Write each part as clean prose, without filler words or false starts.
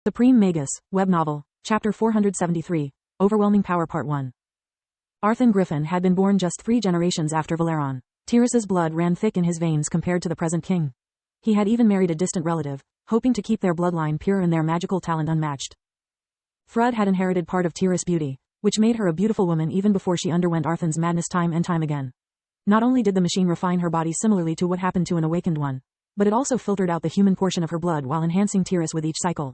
Supreme Magus, Web Novel, Chapter 473, Overwhelming Power Part 1. Arthur Griffin had been born just 3 generations after Valeron. Tyrus's blood ran thick in his veins compared to the present king. He had even married a distant relative, hoping to keep their bloodline pure and their magical talent unmatched. Thrud had inherited part of Tyrus' beauty, which made her a beautiful woman even before she underwent Arthur's madness time and time again. Not only did the machine refine her body similarly to what happened to an awakened one, but it also filtered out the human portion of her blood while enhancing Tyrus with each cycle.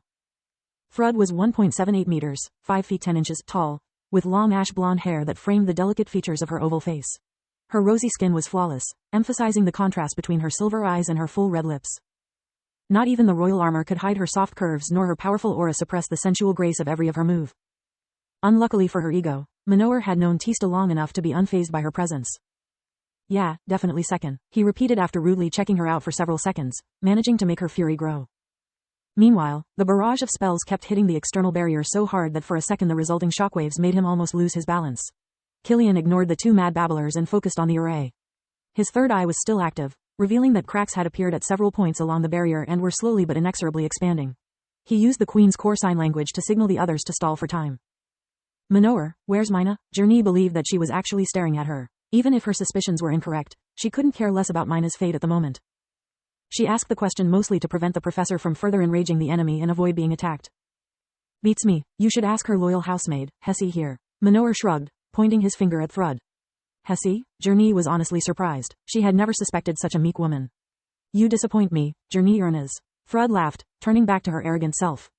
Thrud was 1.78 meters, 5 feet 10 inches, tall, with long ash blonde hair that framed the delicate features of her oval face. Her rosy skin was flawless, emphasizing the contrast between her silver eyes and her full red lips. Not even the royal armor could hide her soft curves nor her powerful aura suppress the sensual grace of every of her move. Unluckily for her ego, Manohar had known Tista long enough to be unfazed by her presence. Yeah, definitely second, he repeated after rudely checking her out for several seconds, managing to make her fury grow. Meanwhile, the barrage of spells kept hitting the external barrier so hard that for a second the resulting shockwaves made him almost lose his balance. Killian ignored the 2 mad babblers and focused on the array. His third eye was still active, revealing that cracks had appeared at several points along the barrier and were slowly but inexorably expanding. He used the Queen's core sign language to signal the others to stall for time. Manohar, where's Mina? Journey believed that she was actually staring at her. Even if her suspicions were incorrect, she couldn't care less about Mina's fate at the moment. She asked the question mostly to prevent the professor from further enraging the enemy and avoid being attacked. Beats me, you should ask her loyal housemaid, Hessie here. Manohar shrugged, pointing his finger at Thrud. Hessie? Journey was honestly surprised. She had never suspected such a meek woman. You disappoint me, Journey Ernez. Thrud laughed, turning back to her arrogant self.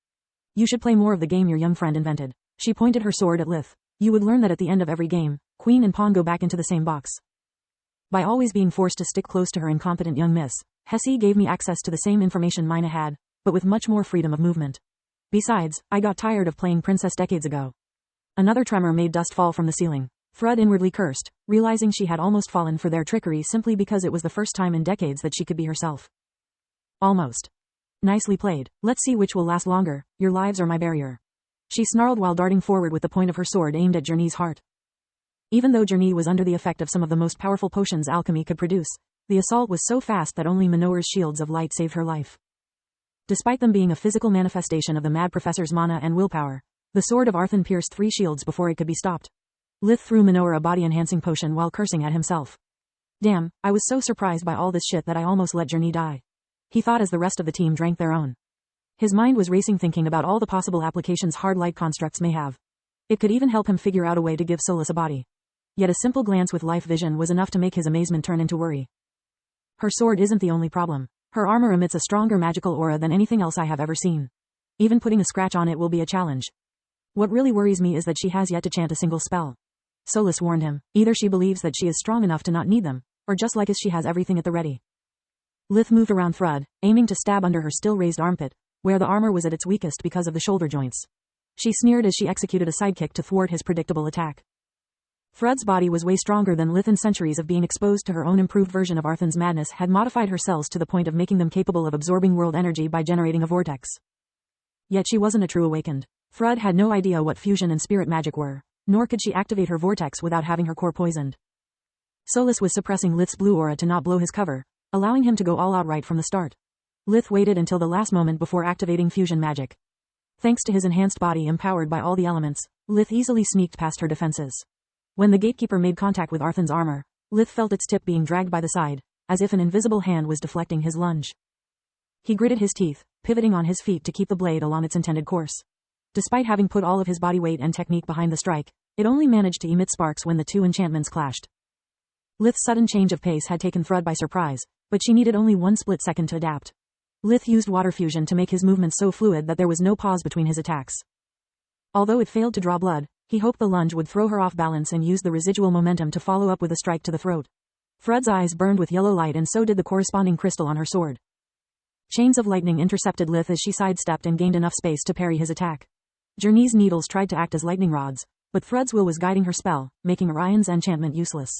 You should play more of the game your young friend invented. She pointed her sword at Lith. You would learn that at the end of every game, queen and pawn go back into the same box. By always being forced to stick close to her incompetent young miss, Hessie gave me access to the same information Mina had, but with much more freedom of movement. Besides, I got tired of playing princess decades ago. Another tremor made dust fall from the ceiling. Thrud inwardly cursed, realizing she had almost fallen for their trickery simply because it was the first time in decades that she could be herself. Almost. Nicely played. Let's see which will last longer, your lives or my barrier. She snarled while darting forward with the point of her sword aimed at Journey's heart. Even though Journey was under the effect of some of the most powerful potions alchemy could produce, the assault was so fast that only Manohar's shields of light saved her life. Despite them being a physical manifestation of the mad professor's mana and willpower, the sword of Arthur pierced 3 shields before it could be stopped. Lith threw Manohar a body-enhancing potion while cursing at himself. Damn, I was so surprised by all this shit that I almost let Journey die. He thought as the rest of the team drank their own. His mind was racing thinking about all the possible applications hard light constructs may have. It could even help him figure out a way to give Solus a body. Yet a simple glance with life vision was enough to make his amazement turn into worry. Her sword isn't the only problem. Her armor emits a stronger magical aura than anything else I have ever seen. Even putting a scratch on it will be a challenge. What really worries me is that she has yet to chant a single spell. Solus warned him, either she believes that she is strong enough to not need them, or just like as she has everything at the ready. Lith moved around Thrud, aiming to stab under her still raised armpit, where the armor was at its weakest because of the shoulder joints. She sneered as she executed a sidekick to thwart his predictable attack. Thrud's body was way stronger than Lith, and centuries of being exposed to her own improved version of Arthur's madness had modified her cells to the point of making them capable of absorbing world energy by generating a vortex. Yet she wasn't a true awakened. Thrud had no idea what fusion and spirit magic were, nor could she activate her vortex without having her core poisoned. Solus was suppressing Lith's blue aura to not blow his cover, allowing him to go all out right from the start. Lith waited until the last moment before activating fusion magic. Thanks to his enhanced body empowered by all the elements, Lith easily sneaked past her defenses. When the gatekeeper made contact with Arthur's armor, Lith felt its tip being dragged by the side, as if an invisible hand was deflecting his lunge. He gritted his teeth, pivoting on his feet to keep the blade along its intended course. Despite having put all of his body weight and technique behind the strike, it only managed to emit sparks when the 2 enchantments clashed. Lith's sudden change of pace had taken Thrud by surprise, but she needed only 1 split second to adapt. Lith used water fusion to make his movements so fluid that there was no pause between his attacks. Although it failed to draw blood, he hoped the lunge would throw her off balance and use the residual momentum to follow up with a strike to the throat. Thrud's eyes burned with yellow light and so did the corresponding crystal on her sword. Chains of lightning intercepted Lith as she sidestepped and gained enough space to parry his attack. Journey's needles tried to act as lightning rods, but Thrud's will was guiding her spell, making Orion's enchantment useless.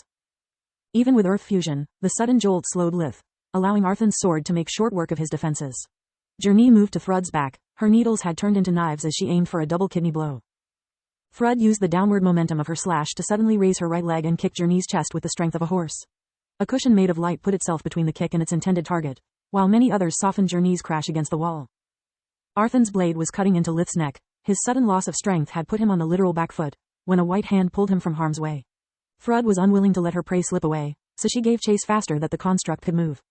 Even with earth fusion, the sudden jolt slowed Lith, allowing Arthur's sword to make short work of his defenses. Journey moved to Thrud's back, her needles had turned into knives as she aimed for a double kidney blow. Thrud used the downward momentum of her slash to suddenly raise her right leg and kick Journey's chest with the strength of a horse. A cushion made of light put itself between the kick and its intended target, while many others softened Journey's crash against the wall. Arthan's blade was cutting into Lith's neck. His sudden loss of strength had put him on the literal back foot, when a white hand pulled him from harm's way. Thrud was unwilling to let her prey slip away, so she gave chase faster than the construct could move.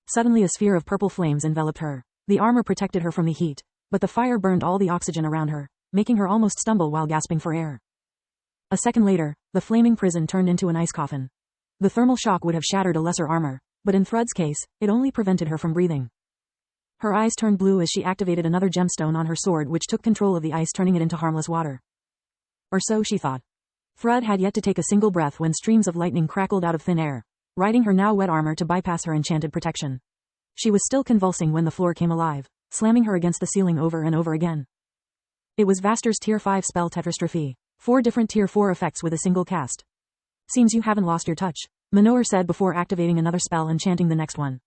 Suddenly a sphere of purple flames enveloped her. The armor protected her from the heat, but the fire burned all the oxygen around her, making her almost stumble while gasping for air. A second later, the flaming prison turned into an ice coffin. The thermal shock would have shattered a lesser armor, but in Thrud's case, it only prevented her from breathing. Her eyes turned blue as she activated another gemstone on her sword, which took control of the ice, turning it into harmless water. Or so she thought. Thrud had yet to take a single breath when streams of lightning crackled out of thin air, riding her now wet armor to bypass her enchanted protection. She was still convulsing when the floor came alive, slamming her against the ceiling over and over again. It was Vaster's Tier 5 spell Tetrastrophe. 4 different Tier 4 effects with a single cast. Seems you haven't lost your touch, Manor said before activating another spell and chanting the next one.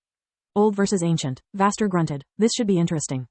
Old versus ancient, Vaster grunted. This should be interesting.